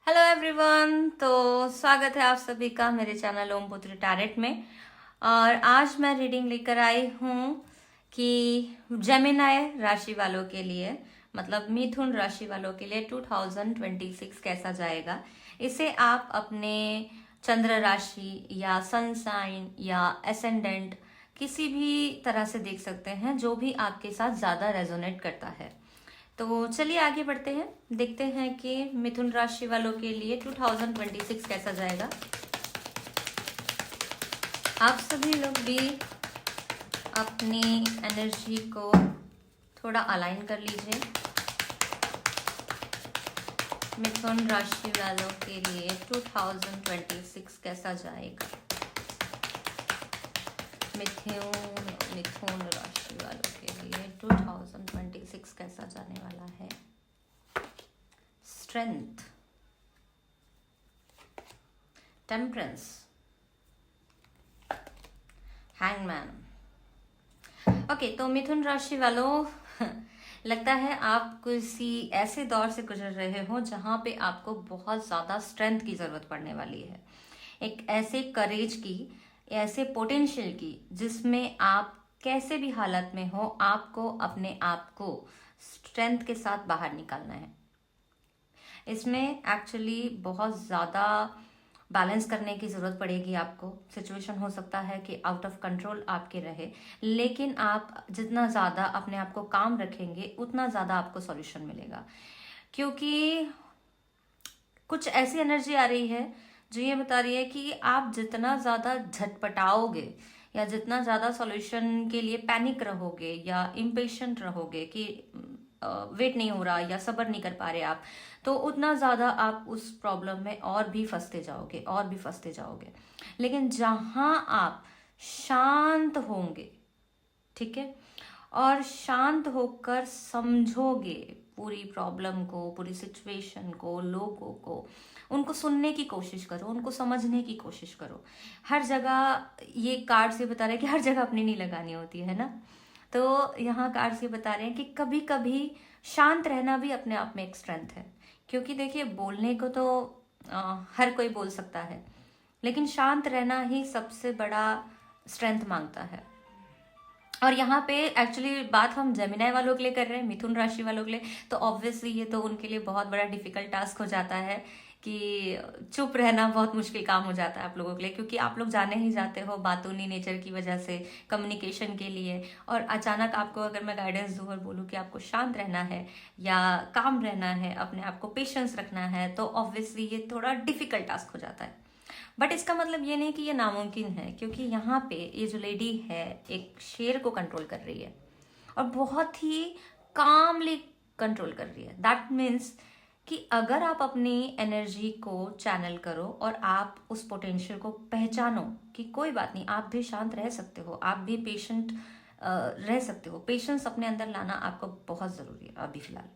Hello everyone. तो स्वागत है आप सभी का मेरे चैनल ओम पुत्री टैरेट में। और आज मैं रीडिंग लेकर आई हूँ कि जेमिनाई राशि वालों के लिए, मतलब मिथुन राशि वालों के लिए 2026 कैसा जाएगा। इसे आप अपने चंद्र राशि या सन साइन या एसेंडेंट किसी भी तरह से देख सकते हैं, जो भी आपके साथ ज्यादा रेजोनेट करता है। तो चलिए आगे बढ़ते हैं, देखते हैं कि मिथुन राशि वालों के लिए 2026 कैसा जाएगा। आप सभी लोग भी अपनी एनर्जी को थोड़ा अलाइन कर लीजिए। मिथुन राशि वालों के लिए 2026 कैसा जाएगा। मिथुन राशि वालों के लिए 2026 कैसा जाने वाला है। Strength, temperance, hangman. ओके, तो मिथुन राशि वालों लगता है आप किसी ऐसे दौर से गुजर रहे हो जहां पे आपको बहुत ज्यादा स्ट्रेंथ की जरूरत पड़ने वाली है, एक ऐसे करेज की, ऐसे पोटेंशियल की, जिसमें आप कैसे भी हालत में हो आपको अपने आप को स्ट्रेंथ के साथ बाहर निकालना है। इसमें एक्चुअली बहुत ज़्यादा बैलेंस करने की ज़रूरत पड़ेगी आपको। सिचुएशन हो सकता है कि आउट ऑफ कंट्रोल आपके रहे, लेकिन आप जितना ज़्यादा अपने आप को काम रखेंगे उतना ज़्यादा आपको सॉल्यूशन मिलेगा। क्योंकि कुछ ऐसी एनर्जी आ रही है जो ये बता रही है कि आप जितना ज़्यादा झटपटाओगे या जितना ज़्यादा सॉल्यूशन के लिए पैनिक रहोगे या इम्पेशेंट रहोगे कि वेट नहीं हो रहा या सब्र नहीं कर पा रहे आप, तो उतना ज़्यादा आप उस प्रॉब्लम में और भी फंसते जाओगे और भी फंसते जाओगे। लेकिन जहां आप शांत होंगे, ठीक है, और शांत होकर समझोगे पूरी प्रॉब्लम को, पूरी सिचुएशन को, लोगों को, उनको सुनने की कोशिश करो, उनको समझने की कोशिश करो। हर जगह ये कार्ड से बता रहे हैं कि हर जगह अपनी नहीं लगानी होती है ना। तो यहाँ कार्ड से बता रहे हैं कि कभी कभी शांत रहना भी अपने आप में एक स्ट्रेंथ है। क्योंकि देखिए, बोलने को तो हर कोई बोल सकता है, लेकिन शांत रहना ही सबसे बड़ा स्ट्रेंथ मांगता है। और यहाँ पे एक्चुअली बात हम जेमिनाई वालों के लिए कर रहे हैं, मिथुन राशि वालों के लिए, तो ऑब्वियसली ये तो उनके लिए बहुत बड़ा डिफिकल्ट टास्क हो जाता है कि चुप रहना बहुत मुश्किल काम हो जाता है आप लोगों के लिए। क्योंकि आप लोग जाने ही जाते हो बातूनी नेचर की वजह से कम्युनिकेशन के लिए, और अचानक आपको अगर मैं गाइडेंस दूँ और बोलूँ कि आपको शांत रहना है या काम रहना है, अपने आप को पेशेंस रखना है, तो ऑब्वियसली ये थोड़ा डिफिकल्ट टास्क हो जाता है। बट इसका मतलब ये नहीं कि ये नामुमकिन है, क्योंकि यहाँ पे ये जो लेडी है एक शेर को कंट्रोल कर रही है और बहुत ही कामली कंट्रोल कर रही है। दैट मीन्स कि अगर आप अपनी एनर्जी को चैनल करो और आप उस पोटेंशियल को पहचानो कि कोई बात नहीं, आप भी शांत रह सकते हो, आप भी पेशेंट रह सकते हो। पेशेंस अपने अंदर लाना आपको बहुत ज़रूरी है अभी फिलहाल।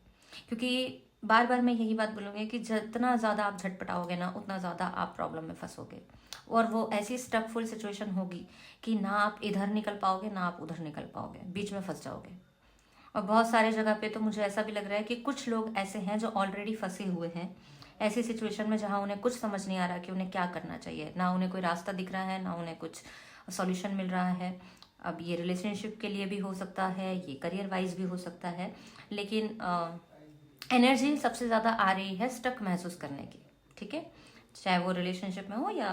क्योंकि बार बार मैं यही बात बोलूँगी कि जितना ज़्यादा आप झटपटाओगे ना, उतना ज़्यादा आप प्रॉब्लम में फंसोगे, और वो ऐसी स्टकफुल सिचुएशन होगी कि ना आप इधर निकल पाओगे ना आप उधर निकल पाओगे, बीच में फंस जाओगे। और बहुत सारे जगह पे तो मुझे ऐसा भी लग रहा है कि कुछ लोग ऐसे हैं जो ऑलरेडी फंसे हुए हैं ऐसी सिचुएशन में जहाँ उन्हें कुछ समझ नहीं आ रहा कि उन्हें क्या करना चाहिए, ना उन्हें कोई रास्ता दिख रहा है, ना उन्हें कुछ सॉल्यूशन मिल रहा है। अब ये रिलेशनशिप के लिए भी हो सकता है, ये करियर वाइज भी हो सकता है, लेकिन एनर्जी सबसे ज़्यादा आ रही है स्टक महसूस करने की, ठीक है, चाहे वो रिलेशनशिप में हो या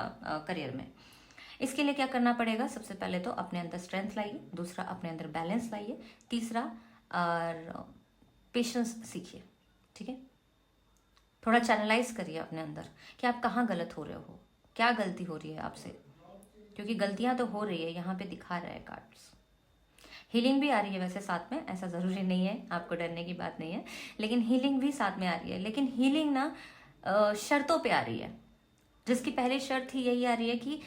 करियर में। इसके लिए क्या करना पड़ेगा? सबसे पहले तो अपने अंदर स्ट्रेंथ लाइए, दूसरा अपने अंदर बैलेंस लाइए, तीसरा और पेशेंस सीखिए, ठीक है। थोड़ा चैनलाइज करिए अपने अंदर कि आप कहाँ गलत हो रहे हो, क्या गलती हो रही है आपसे, क्योंकि गलतियां तो हो रही है, यहाँ पे दिखा रहा है कार्ड्स। हीलिंग भी आ रही है वैसे साथ में, ऐसा ज़रूरी नहीं है, आपको डरने की बात नहीं है, लेकिन हीलिंग भी साथ में आ रही है। लेकिन हीलिंग ना शर्तों पे आ रही है, जिसकी पहली शर्त ही यही आ रही है कि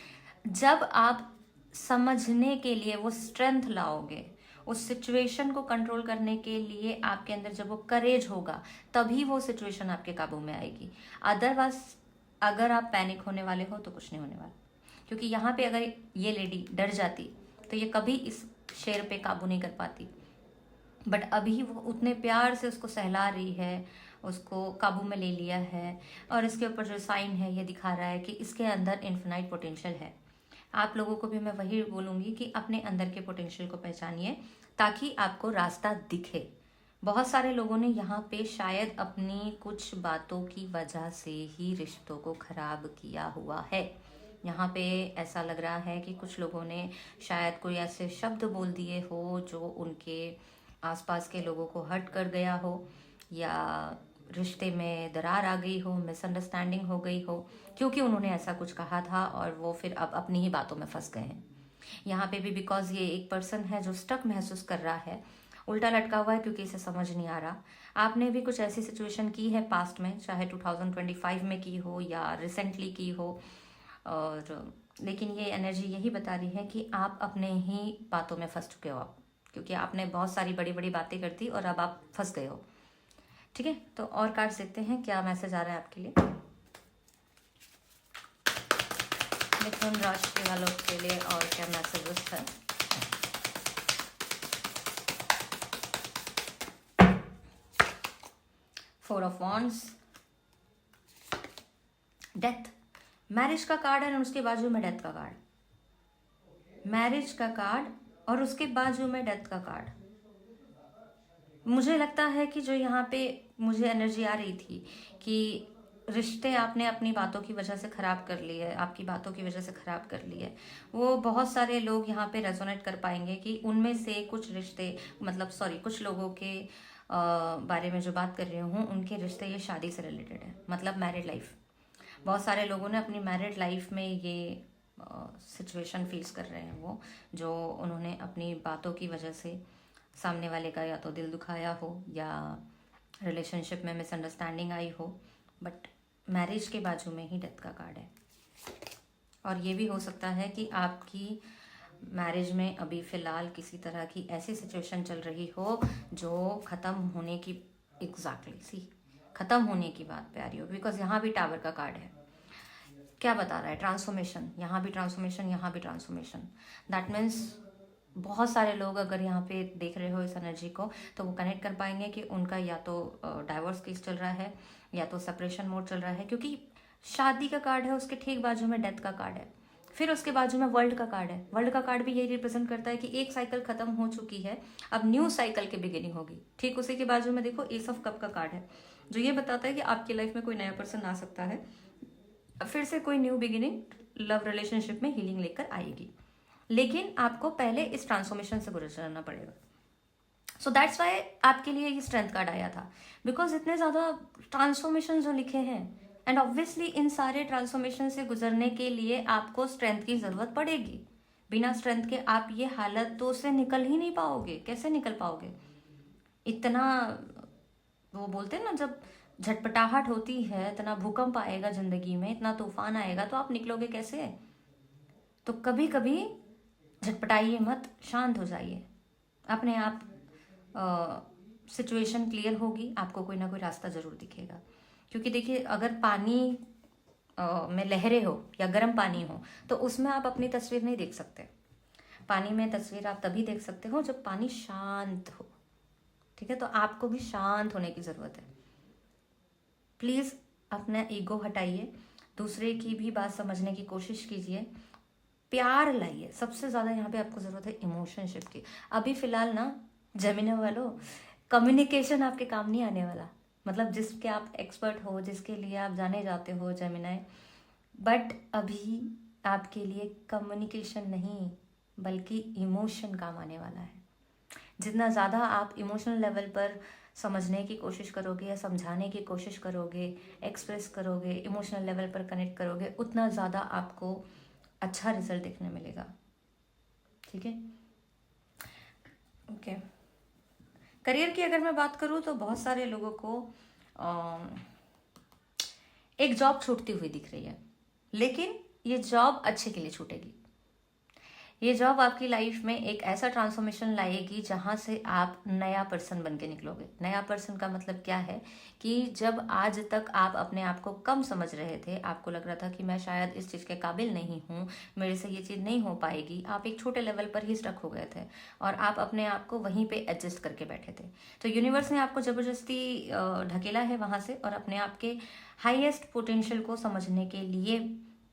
जब आप समझने के लिए वो स्ट्रेंथ लाओगे, उस सिचुएशन को कंट्रोल करने के लिए आपके अंदर जब वो करेज होगा, तभी वो सिचुएशन आपके काबू में आएगी। अदरवाइज अगर आप पैनिक होने वाले हो तो कुछ नहीं होने वाला। क्योंकि यहाँ पे अगर ये लेडी डर जाती तो ये कभी इस शेर पे काबू नहीं कर पाती। बट अभी वो उतने प्यार से उसको सहला रही है, उसको काबू में ले लिया है, और इसके ऊपर जो साइन है ये दिखा रहा है कि इसके अंदर इन्फिनाइट पोटेंशियल है। आप लोगों को भी मैं वही बोलूँगी कि अपने अंदर के पोटेंशियल को पहचानिए ताकि आपको रास्ता दिखे। बहुत सारे लोगों ने यहाँ पे शायद अपनी कुछ बातों की वजह से ही रिश्तों को खराब किया हुआ है। यहाँ पे ऐसा लग रहा है कि कुछ लोगों ने शायद कोई ऐसे शब्द बोल दिए हो जो उनके आसपास के लोगों को हर्ट कर गया हो, या रिश्ते में दरार आ गई हो, मिसअंडरस्टैंडिंग हो गई हो, क्योंकि उन्होंने ऐसा कुछ कहा था और वो फिर अब अपनी ही बातों में फंस गए हैं। यहाँ पे भी बिकॉज ये एक पर्सन है जो स्टक महसूस कर रहा है, उल्टा लटका हुआ है क्योंकि इसे समझ नहीं आ रहा। आपने भी कुछ ऐसी सिचुएशन की है पास्ट में, चाहे 2025 में की हो या रिसेंटली की हो, और लेकिन ये एनर्जी यही बता रही है कि आप अपने ही बातों में फंस चुके हो आप, क्योंकि आपने बहुत सारी बड़ी बड़ी बातें कर दी और अब आप फंस गए हो। ठीक है, तो और कार्ड देखते हैं क्या मैसेज आ रहा है आपके लिए, मिथुन राशि वालों के लिए, और क्या मैसेजेस है। Four of wands, death, marriage का कार्ड है और उसके बाजू में डेथ का कार्ड, मैरिज का कार्ड और उसके बाजू में डेथ का कार्ड। मुझे लगता है कि जो यहाँ पे मुझे एनर्जी आ रही थी कि रिश्ते आपने अपनी बातों की वजह से ख़राब कर लिए, आपकी बातों की वजह से ख़राब कर लिए, वो बहुत सारे लोग यहाँ पे रेजोनेट कर पाएंगे कि उनमें से कुछ रिश्ते, मतलब सॉरी, कुछ लोगों के बारे में जो बात कर रही हूँ उनके रिश्ते ये शादी से रिलेटेड है, मतलब मैरिड लाइफ। बहुत सारे लोगों ने अपनी मैरिड लाइफ में ये सिचुएशन फेस कर रहे हैं, वो जो उन्होंने अपनी बातों की वजह से सामने वाले का या तो दिल दुखाया हो या रिलेशनशिप में मिसअंडरस्टैंडिंग आई हो, बट मैरिज के बाजू में ही डेथ का कार्ड है। और ये भी हो सकता है कि आपकी मैरिज में अभी फ़िलहाल किसी तरह की ऐसी सिचुएशन चल रही हो जो ख़त्म होने की ख़त्म होने की बात पे आ रही हो, बिकॉज यहाँ भी टावर का कार्ड है। क्या बता रहा है? ट्रांसफॉर्मेशन, यहाँ भी ट्रांसफॉर्मेशन, यहाँ भी ट्रांसफॉर्मेशन। दैट मीन्स बहुत सारे लोग अगर यहाँ पे देख रहे हो इस एनर्जी को तो वो कनेक्ट कर पाएंगे कि उनका या तो डाइवोर्स केस चल रहा है या तो सेपरेशन मोड चल रहा है, क्योंकि शादी का कार्ड है, उसके ठीक बाजू में डेथ का कार्ड है, फिर उसके बाजू में वर्ल्ड का कार्ड है। वर्ल्ड का कार्ड भी यही रिप्रेजेंट करता है कि एक साइकिल खत्म हो चुकी है, अब न्यू साइकिल की बिगिनिंग होगी। ठीक उसी के बाजू में देखो एस ऑफ कप का कार्ड है, जो ये बताता है कि आपकी लाइफ में कोई नया पर्सन आ सकता है, फिर से कोई न्यू बिगिनिंग लव रिलेशनशिप में हीलिंग लेकर आएगी, लेकिन आपको पहले इस ट्रांसफॉर्मेशन से गुजरना पड़ेगा। सो दैट्स वाई आपके लिए ये स्ट्रेंथ कार्ड आया था, बिकॉज इतने ज़्यादा ट्रांसफॉर्मेशन जो लिखे हैं, एंड ऑब्वियसली इन सारे ट्रांसफॉर्मेशन से गुजरने के लिए आपको स्ट्रेंथ की ज़रूरत पड़ेगी। बिना स्ट्रेंथ के आप ये हालतों से निकल ही नहीं पाओगे। कैसे निकल पाओगे? इतना, वो बोलते हैं ना, जब झटपटाहट होती है, इतना भूकंप आएगा ज़िंदगी में, इतना तूफान आएगा, तो आप निकलोगे कैसे? तो कभी कभी झटपटाइए मत, शांत हो जाइए, अपने आप सिचुएशन क्लियर होगी, आपको कोई ना कोई रास्ता ज़रूर दिखेगा। क्योंकि देखिए, अगर पानी में लहरें हो या गर्म पानी हो तो उसमें आप अपनी तस्वीर नहीं देख सकते। पानी में तस्वीर आप तभी देख सकते हो जब पानी शांत हो। ठीक है, तो आपको भी शांत होने की ज़रूरत है। प्लीज़ अपना ईगो हटाइए, दूसरे की भी बात समझने की कोशिश कीजिए, प्यार लाइए। सबसे ज़्यादा यहाँ पे आपको ज़रूरत है इमोशनशिप की। अभी फ़िलहाल ना जेमिनी वालों, कम्युनिकेशन आपके काम नहीं आने वाला, मतलब जिसके आप एक्सपर्ट हो, जिसके लिए आप जाने जाते हो जेमिनी, बट अभी आपके लिए कम्युनिकेशन नहीं बल्कि इमोशन काम आने वाला है। जितना ज़्यादा आप इमोशनल लेवल पर समझने की कोशिश करोगे या समझाने की कोशिश करोगे, एक्सप्रेस करोगे, इमोशनल लेवल पर कनेक्ट करोगे, उतना ज़्यादा आपको अच्छा रिजल्ट देखने मिलेगा। ठीक है, ओके। करियर की अगर मैं बात करूँ तो बहुत सारे लोगों को एक जॉब छूटती हुई दिख रही है, लेकिन ये जॉब अच्छे के लिए छूटेगी। ये जॉब आपकी लाइफ में एक ऐसा ट्रांसफॉर्मेशन लाएगी जहाँ से आप नया पर्सन बन के निकलोगे। नया पर्सन का मतलब क्या है कि जब आज तक आप अपने आप को कम समझ रहे थे, आपको लग रहा था कि मैं शायद इस चीज़ के काबिल नहीं हूँ, मेरे से ये चीज़ नहीं हो पाएगी, आप एक छोटे लेवल पर ही स्टक हो गए थे और आप अपने आप को वहीं पे एडजस्ट करके बैठे थे। तो यूनिवर्स ने आपको ज़बरदस्ती ढकेला है वहाँ से और अपने आप के हाईएस्ट पोटेंशियल को समझने के लिए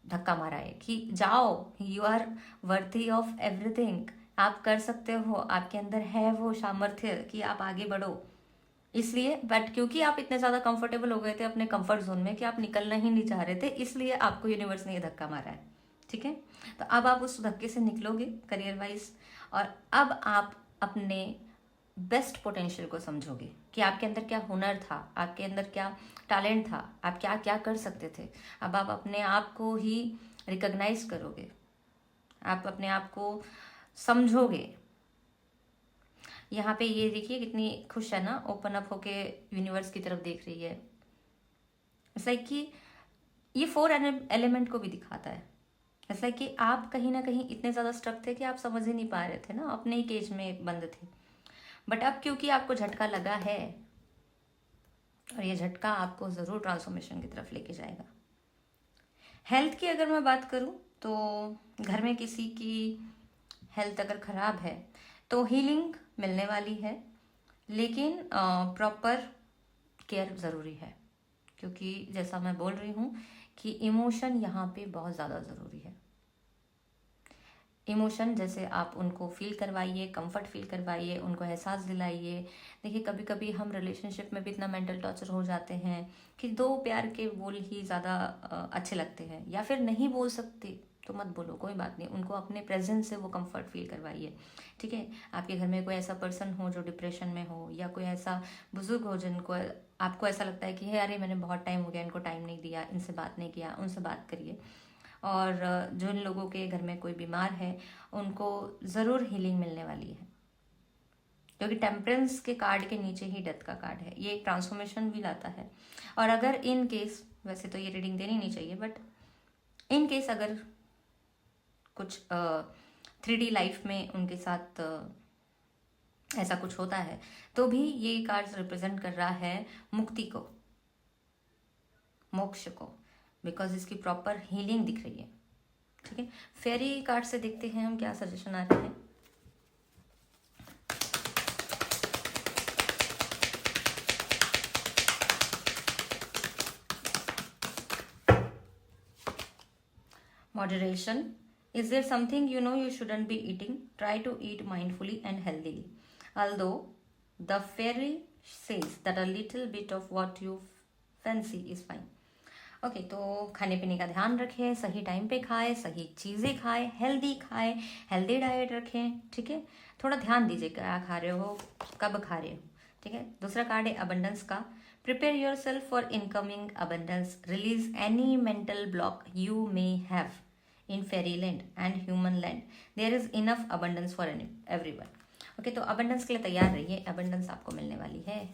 धक्का मारा है कि जाओ, you are worthy of everything, आप कर सकते हो, आपके अंदर है वो सामर्थ्य कि आप आगे बढ़ो। इसलिए बट क्योंकि आप इतने ज़्यादा कंफर्टेबल हो गए थे अपने कंफर्ट जोन में कि आप निकलना ही नहीं चाह रहे थे, इसलिए आपको यूनिवर्स ने ये धक्का मारा है। ठीक है, तो अब आप उस धक्के से निकलोगे करियर वाइज और अब आप अपने बेस्ट पोटेंशियल को समझोगे कि आपके अंदर क्या हुनर था, आपके अंदर क्या टैलेंट था, आप क्या क्या कर सकते थे। अब आप अपने आप को ही रिकॉग्नाइज करोगे, आप अपने आप को समझोगे। यहाँ पे ये देखिए कितनी खुश है ना, ओपन अप होके यूनिवर्स की तरफ देख रही है। इट्स लाइक कि ये 4 एलिमेंट को भी दिखाता है। इट्स लाइक कि आप कहीं ना कहीं इतने ज़्यादा स्ट्रक थे कि आप समझ ही नहीं पा रहे थे ना, अपने ही केज में बंद थे। बट अब क्योंकि आपको झटका लगा है और ये झटका आपको ज़रूर ट्रांसफॉर्मेशन की तरफ लेके जाएगा। हेल्थ की अगर मैं बात करूं तो घर में किसी की हेल्थ अगर ख़राब है तो हीलिंग मिलने वाली है, लेकिन प्रॉपर केयर ज़रूरी है, क्योंकि जैसा मैं बोल रही हूँ कि इमोशन यहाँ पे बहुत ज़्यादा ज़रूरी है। इमोशन जैसे आप उनको फील करवाइए, कंफर्ट फील करवाइए, उनको एहसास दिलाइए। देखिए कभी कभी हम रिलेशनशिप में भी इतना मेंटल टॉर्चर हो जाते हैं कि 2 प्यार के बोल ही ज़्यादा अच्छे लगते हैं, या फिर नहीं बोल सकते तो मत बोलो, कोई बात नहीं, उनको अपने प्रेजेंस से वो कंफर्ट फील करवाइए। ठीक है, आपके घर में कोई ऐसा पर्सन हो जो डिप्रेशन में हो, या कोई ऐसा बुजुर्ग हो जिनको आपको ऐसा लगता है कि अरे मैंने बहुत टाइम हो गया इनको टाइम नहीं दिया, इनसे बात नहीं किया, उनसे बात करिए। और जिन लोगों के घर में कोई बीमार है उनको ज़रूर हीलिंग मिलने वाली है, क्योंकि टेम्परेंस के कार्ड के नीचे ही डेथ का कार्ड है। ये एक ट्रांसफॉर्मेशन भी लाता है। और अगर इन केस, वैसे तो ये रीडिंग देनी नहीं चाहिए, बट इन केस अगर कुछ 3D लाइफ में उनके साथ ऐसा कुछ होता है तो भी ये कार्ड रिप्रेजेंट कर रहा है मुक्ति को, मोक्ष को, बिकॉज इसकी प्रॉपर हीलिंग दिख रही है। ठीक है, फेरी कार्ड से देखते हैं हम क्या सजेशन आ रहे हैं। Moderation. Is there something you know you shouldn't be eating? Try to eat mindfully and healthily. Although the fairy says that a little bit of what you fancy is fine. Okay, तो खाने पीने का ध्यान रखें, सही time पे खाएं, सही चीज़ें खाएं, हेल्दी खाएं, हेल्दी डाइट रखें। ठीक है, थोड़ा ध्यान दीजिए क्या खा रहे हो, कब खा रहे हो। ठीक है, दूसरा कार्ड है अबंडेंस का। Prepare yourself for incoming abundance, release any mental block you may have in fairy land and human land, there is enough abundance for everyone. Okay, तो अबंडेंस के लिए तैयार रहिए, अबंडेंस आपको मिलने वाली है।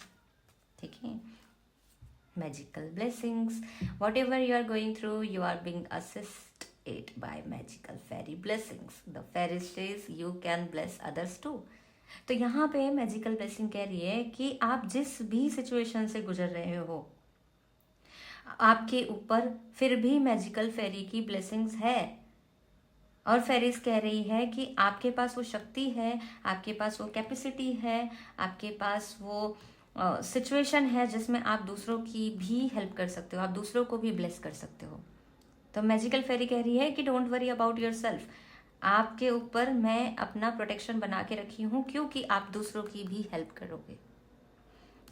ठीक है, magical blessings, whatever you are going through, you are being assisted by magical fairy blessings. The fairy says you can bless others too. तो यहाँ पे मैजिकल ब्लेसिंग कह रही है कि आप जिस भी सिचुएशन से गुजर रहे हो आपके ऊपर फिर भी मैजिकल फेरी की ब्लेसिंग्स है। और फेरीज कह रही है कि आपके पास वो शक्ति है, आपके पास वो कैपेसिटी है, आपके पास वो सिचुएशन है जिसमें आप दूसरों की भी हेल्प कर सकते हो, आप दूसरों को भी ब्लेस कर सकते हो। तो मैजिकल फेरी कह रही है कि don't worry about your self, आपके ऊपर मैं अपना प्रोटेक्शन बना के रखी हूँ क्योंकि आप दूसरों की भी हेल्प करोगे।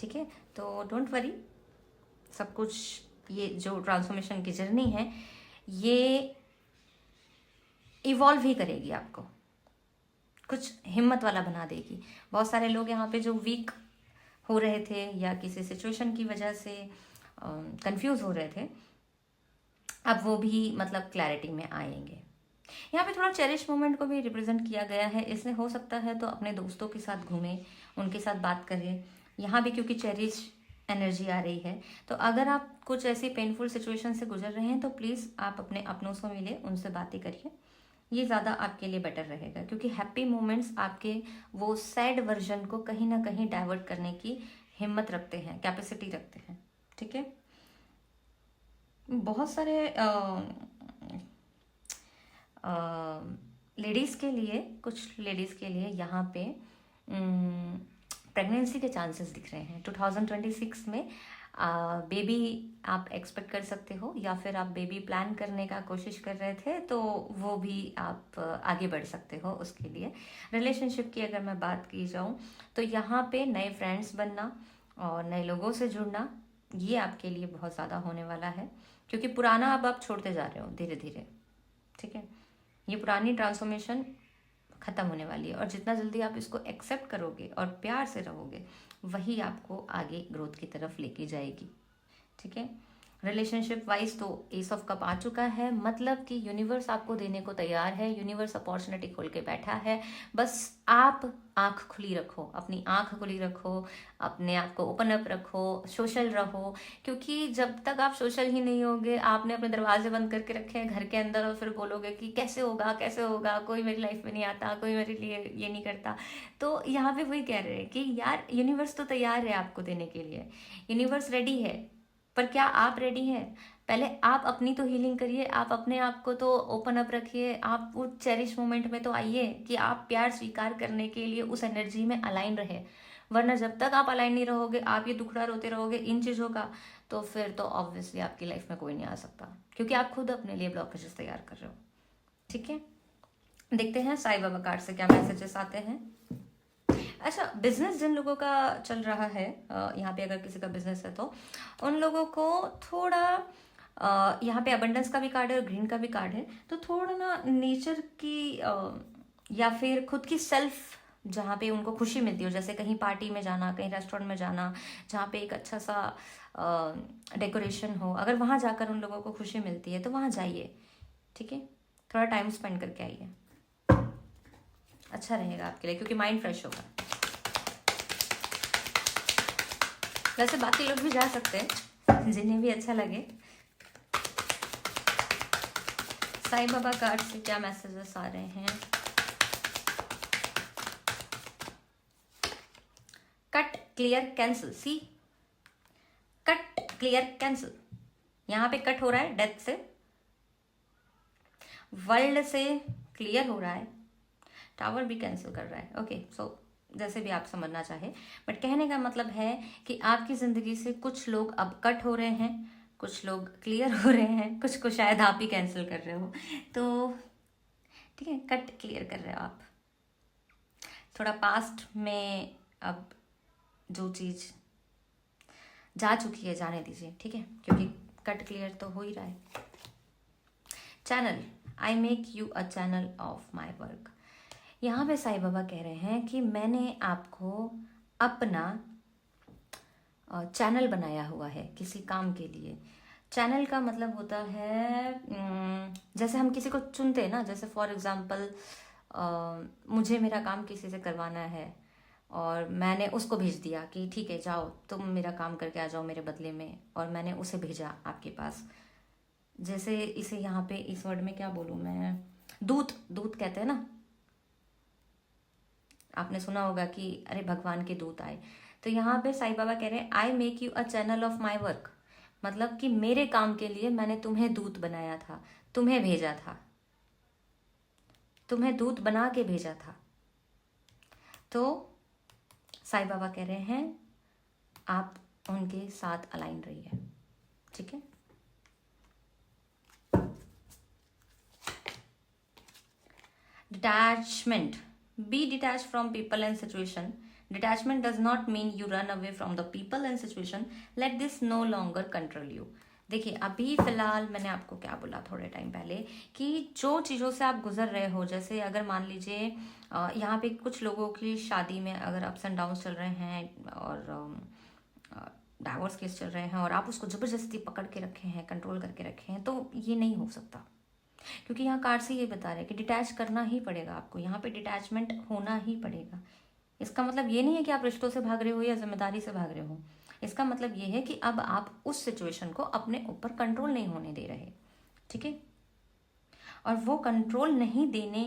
ठीक है, तो डोंट वरी, सब कुछ, ये जो ट्रांसफॉर्मेशन की जर्नी है ये इवॉल्व ही करेगी, आपको कुछ हिम्मत वाला बना देगी। बहुत सारे लोग यहाँ पे जो वीक हो रहे थे या किसी सिचुएशन की वजह से कंफ्यूज हो रहे थे, अब वो भी मतलब क्लैरिटी में आएंगे। यहाँ पे थोड़ा चेरिश मोमेंट को भी रिप्रेजेंट किया गया है, इसलिए हो सकता है तो अपने दोस्तों के साथ घूमें, उनके साथ बात करें। यहाँ भी क्योंकि चेरिश एनर्जी आ रही है, तो अगर आप कुछ ऐसी पेनफुल सिचुएशन से गुजर रहे हैं तो प्लीज़ आप अपने अपनों से मिले, उनसे बातें करिए, ये ज़्यादा आपके लिए बेटर रहेगा, क्योंकि हैप्पी मोमेंट्स आपके वो सैड वर्जन को कहीं ना कहीं डाइवर्ट करने की हिम्मत रखते हैं, कैपेसिटी रखते हैं। ठीक है, बहुत सारे लेडीज़ के लिए, कुछ लेडीज़ के लिए यहाँ पे प्रेगनेंसी के चांसेस दिख रहे हैं 2026 में। बेबी आप एक्सपेक्ट कर सकते हो, या फिर आप बेबी प्लान करने का कोशिश कर रहे थे तो वो भी आप आगे बढ़ सकते हो उसके लिए। रिलेशनशिप की अगर मैं बात की जाऊँ तो यहाँ पे नए फ्रेंड्स बनना और नए लोगों से जुड़ना, ये आपके लिए बहुत ज़्यादा होने वाला है, क्योंकि पुराना अब आप छोड़ते जा रहे हो धीरे धीरे। ठीक है, ये पुरानी ट्रांसफॉर्मेशन खत्म होने वाली है, और जितना जल्दी आप इसको एक्सेप्ट करोगे और प्यार से रहोगे, वही आपको आगे ग्रोथ की तरफ लेके जाएगी। ठीक है, रिलेशनशिप वाइज तो एस ऑफ कप आ चुका है, मतलब कि यूनिवर्स आपको देने को तैयार है, यूनिवर्स अपॉर्चुनिटी खोल के बैठा है। बस आप आंख खुली रखो, अपनी आंख खुली रखो, अपने आप को ओपन अप रखो, सोशल रहो, क्योंकि जब तक आप सोशल ही नहीं होगे, आपने अपने दरवाजे बंद करके रखे हैं घर के अंदर और फिर बोलोगे कि कैसे होगा कैसे होगा, कोई मेरी लाइफ में नहीं आता, कोई मेरे लिए ये नहीं करता। तो यहाँ पे वही कह रहे हैं कि यार यूनिवर्स तो तैयार है आपको देने के लिए, यूनिवर्स रेडी है, पर क्या आप रेडी हैं? पहले आप अपनी तो हीलिंग करिए, आप अपने आप को तो ओपन अप रखिए, आप वो चेरिश मोमेंट में तो आइए कि आप प्यार स्वीकार करने के लिए उस एनर्जी में अलाइन रहे। वरना जब तक आप अलाइन नहीं रहोगे, आप ये दुखड़ा रोते रहोगे इन चीज़ों का, तो फिर तो ऑब्वियसली आपकी लाइफ में कोई नहीं आ सकता, क्योंकि आप खुद अपने लिए ब्लॉकेजेस तैयार कर रहे हो। ठीक है, देखते हैं साईं बाबा कार्ड से क्या मैसेजेस आते हैं। अच्छा, बिजनेस जिन लोगों का चल रहा है, यहाँ पे अगर किसी का बिजनेस है तो उन लोगों को थोड़ा यहाँ पे अबंडेंस का भी कार्ड है और ग्रीन का भी कार्ड है, तो थोड़ा ना नेचर की या फिर खुद की सेल्फ, जहाँ पे उनको खुशी मिलती हो, जैसे कहीं पार्टी में जाना, कहीं रेस्टोरेंट में जाना, जहाँ पे एक अच्छा सा डेकोरेशन हो, अगर वहाँ जाकर उन लोगों को खुशी मिलती है तो वहाँ जाइए। ठीक है, थोड़ा टाइम स्पेंड करके आइए, अच्छा रहेगा आपके लिए, क्योंकि माइंड फ्रेश होगा। वैसे बाकी लोग भी जा सकते हैं जिन्हें भी अच्छा लगे। साईं बाबा कार्ड से क्या मैसेजेस आ रहे हैं? कट क्लियर कैंसिल, सी कट क्लियर कैंसिल, यहाँ पे कट हो रहा है डेथ से, वर्ल्ड से क्लियर हो रहा है, टावर भी कैंसिल कर रहा है। ओके, सो जैसे भी आप समझना चाहे, बट कहने का मतलब है कि आपकी जिंदगी से कुछ लोग अब कट हो रहे हैं, कुछ लोग क्लियर हो रहे हैं, कुछ को शायद आप ही कैंसिल कर रहे हो। तो ठीक है, कट क्लियर कर रहे हो आप। थोड़ा पास्ट में अब जो चीज़ जा चुकी है जाने दीजिए। ठीक है, क्योंकि कट क्लियर तो हो ही रहा है। Channel, I make you a channel of my work. यहाँ पे साईं बाबा कह रहे हैं कि मैंने आपको अपना चैनल बनाया हुआ है किसी काम के लिए। चैनल का मतलब होता है जैसे हम किसी को चुनते हैं ना, जैसे फॉर एग्जांपल मुझे मेरा काम किसी से करवाना है और मैंने उसको भेज दिया कि ठीक है जाओ तुम मेरा काम करके आ जाओ मेरे बदले में, और मैंने उसे भेजा आपके पास। जैसे इसे यहाँ पे इस वर्ड में क्या बोलूँ मैं, दूत, दूत कहते हैं ना, आपने सुना होगा कि अरे भगवान के दूत आए। तो यहाँ पे साईं बाबा कह रहे हैं I make you a channel of my work, मतलब कि मेरे काम के लिए मैंने तुम्हें दूत बनाया था, तुम्हें भेजा था, तुम्हें दूत बना के भेजा था। तो साईं बाबा कह रहे हैं आप उनके साथ अलाइन रहिए। ठीक है, detachment, be detached from people and situation. Detachment does not mean you run away from the people and situation. Let this no longer control you. देखिए अभी फिलहाल मैंने आपको क्या बोला थोड़े टाइम पहले कि जो चीज़ों से आप गुजर रहे हो, जैसे अगर मान लीजिए यहाँ पे कुछ लोगों की शादी में अगर अप्स एंड डाउन चल रहे हैं और डाइवोर्स केस चल रहे हैं और आप उसको ज़बरदस्ती पकड़ के रखे हैं, कंट्रोल करके रखे हैं, तो ये नहीं हो सकता, क्योंकि यहाँ कार्ड से ये बता रहे हैं कि डिटैच करना ही पड़ेगा आपको, यहाँ पे डिटैचमेंट होना ही पड़ेगा। इसका मतलब ये नहीं है कि आप रिश्तों से भाग रहे हो या जिम्मेदारी से भाग रहे हो, इसका मतलब ये है कि अब आप उस सिचुएशन को अपने ऊपर कंट्रोल नहीं होने दे रहे। ठीक है, और वो कंट्रोल नहीं देने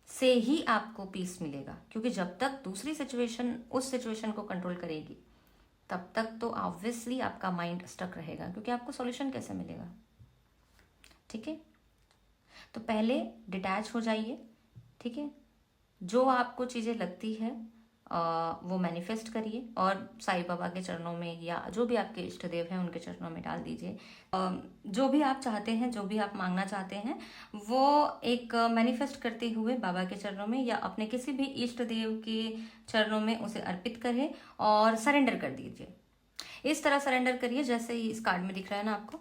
से ही आपको पीस मिलेगा, क्योंकि जब तक दूसरी सिचुएशन उस सिचुएशन को कंट्रोल करेगी तब तक तो ऑब्वियसली आपका माइंड स्टक रहेगा, क्योंकि आपको सॉल्यूशन कैसे मिलेगा। ठीक है, तो पहले डिटैच हो जाइए। ठीक है, जो आपको चीज़ें लगती है वो मैनिफेस्ट करिए और साईं बाबा के चरणों में या जो भी आपके इष्ट देव हैं उनके चरणों में डाल दीजिए। जो भी आप चाहते हैं, जो भी आप मांगना चाहते हैं, वो एक मैनिफेस्ट करते हुए बाबा के चरणों में या अपने किसी भी इष्ट देव के चरणों में उसे अर्पित करें और सरेंडर कर दीजिए। इस तरह सरेंडर करिए जैसे ही इस कार्ड में दिख रहा है ना आपको,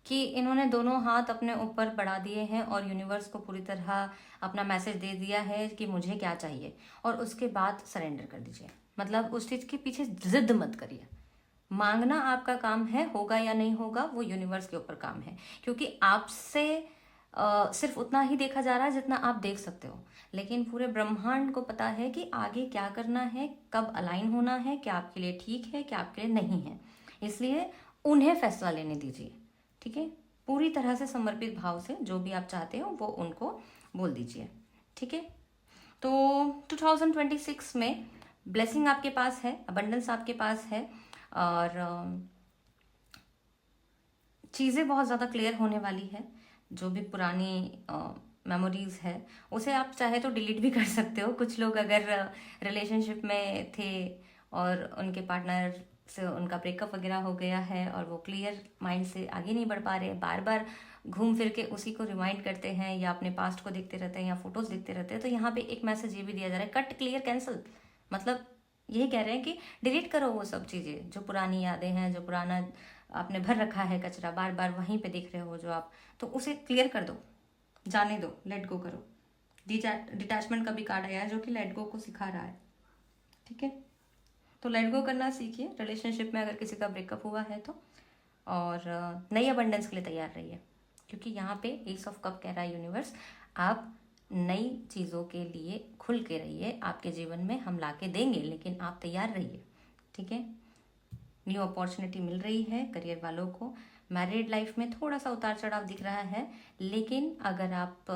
कि इन्होंने दोनों हाथ अपने ऊपर बढ़ा दिए हैं और यूनिवर्स को पूरी तरह अपना मैसेज दे दिया है कि मुझे क्या चाहिए, और उसके बाद सरेंडर कर दीजिए। मतलब उस चीज़ के पीछे जिद मत करिए। मांगना आपका काम है, होगा या नहीं होगा वो यूनिवर्स के ऊपर काम है, क्योंकि आपसे सिर्फ उतना ही देखा जा रहा है जितना आप देख सकते हो, लेकिन पूरे ब्रह्मांड को पता है कि आगे क्या करना है, कब अलाइन होना है, क्या आपके लिए ठीक है, क्या आपके लिए नहीं है। इसलिए उन्हें फैसला लेने दीजिए। ठीक है, पूरी तरह से समर्पित भाव से जो भी आप चाहते हो वो उनको बोल दीजिए। ठीक है, तो 2026 में ब्लेसिंग आपके पास है, अबंडेंस आपके पास है, और चीज़ें बहुत ज़्यादा क्लियर होने वाली है। जो भी पुरानी मेमोरीज है उसे आप चाहे तो डिलीट भी कर सकते हो। कुछ लोग अगर रिलेशनशिप में थे और उनके पार्टनर से उनका ब्रेकअप वगैरह हो गया है और वो क्लियर माइंड से आगे नहीं बढ़ पा रहे, बार बार घूम फिर के उसी को रिमाइंड करते हैं या अपने पास्ट को देखते रहते हैं या फोटोज देखते रहते हैं, तो यहाँ पे एक मैसेज ये भी दिया जा रहा है, कट क्लियर कैंसिल। मतलब यही कह रहे हैं कि डिलीट करो वो सब चीज़ें, जो पुरानी यादें हैं, जो पुराना आपने भर रखा है कचरा, बार बार वहीं पे देख रहे हो जो आप, तो उसे क्लियर कर दो, जाने दो, लेट गो करो। डिटैचमेंट का भी कार्ड आया है जो कि लेट गो को सिखा रहा है। ठीक है, तो लेट गो करना सीखिए रिलेशनशिप में अगर किसी का ब्रेकअप हुआ है तो, और नई अबंडेंस के लिए तैयार रहिए, क्योंकि यहाँ पे एस ऑफ कप कह रहा है यूनिवर्स, आप नई चीज़ों के लिए खुल के रहिए, आपके जीवन में हम ला के देंगे, लेकिन आप तैयार रहिए। ठीक है, न्यू अपॉर्चुनिटी मिल रही है करियर वालों को। मैरिड लाइफ में थोड़ा सा उतार चढ़ाव दिख रहा है, लेकिन अगर आप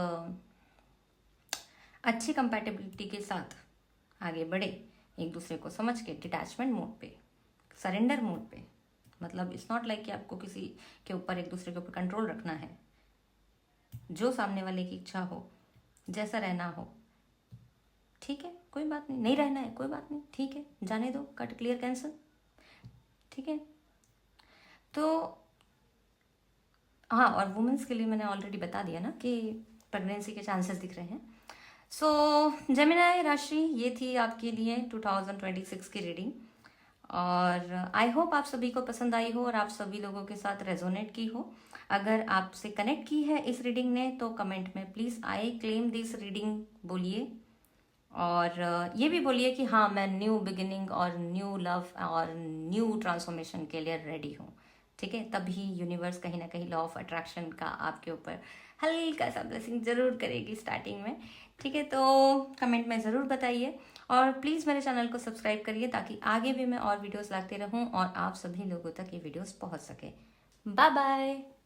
अच्छी कंपैटिबिलिटी के साथ आगे बढ़े, एक दूसरे को समझ के, डिटैचमेंट मोड पे, सरेंडर मोड पे, मतलब इट्स नॉट लाइक कि आपको किसी के ऊपर, एक दूसरे के ऊपर कंट्रोल रखना है। जो सामने वाले की इच्छा हो, जैसा रहना हो, ठीक है, कोई बात नहीं, नहीं रहना है कोई बात नहीं, ठीक है, जाने दो, कट क्लियर कैंसिल। ठीक है, तो हाँ, और वुमेन्स के लिए मैंने ऑलरेडी बता दिया ना कि प्रेगनेंसी के चांसेस दिख रहे हैं। सो जेमिनी राशि, ये थी आपके लिए 2026 की रीडिंग, और आई होप आप सभी को पसंद आई हो और आप सभी लोगों के साथ रेजोनेट की हो। अगर आपसे कनेक्ट की है इस रीडिंग ने तो कमेंट में please I claim this reading बोलिए, और ये भी बोलिए कि हाँ, मैं न्यू बिगिनिंग और न्यू लव और न्यू ट्रांसफॉर्मेशन के लिए रेडी हूँ। ठीक है, तभी यूनिवर्स कहीं ना कहीं लॉ ऑफ अट्रैक्शन का आपके ऊपर हल्का सा ब्लेसिंग जरूर करेगी स्टार्टिंग में। ठीक है, तो कमेंट में ज़रूर बताइए, और प्लीज़ मेरे चैनल को सब्सक्राइब करिए ताकि आगे भी मैं और वीडियोस लाते रहूं और आप सभी लोगों तक ये वीडियोस पहुंच सके। Bye bye.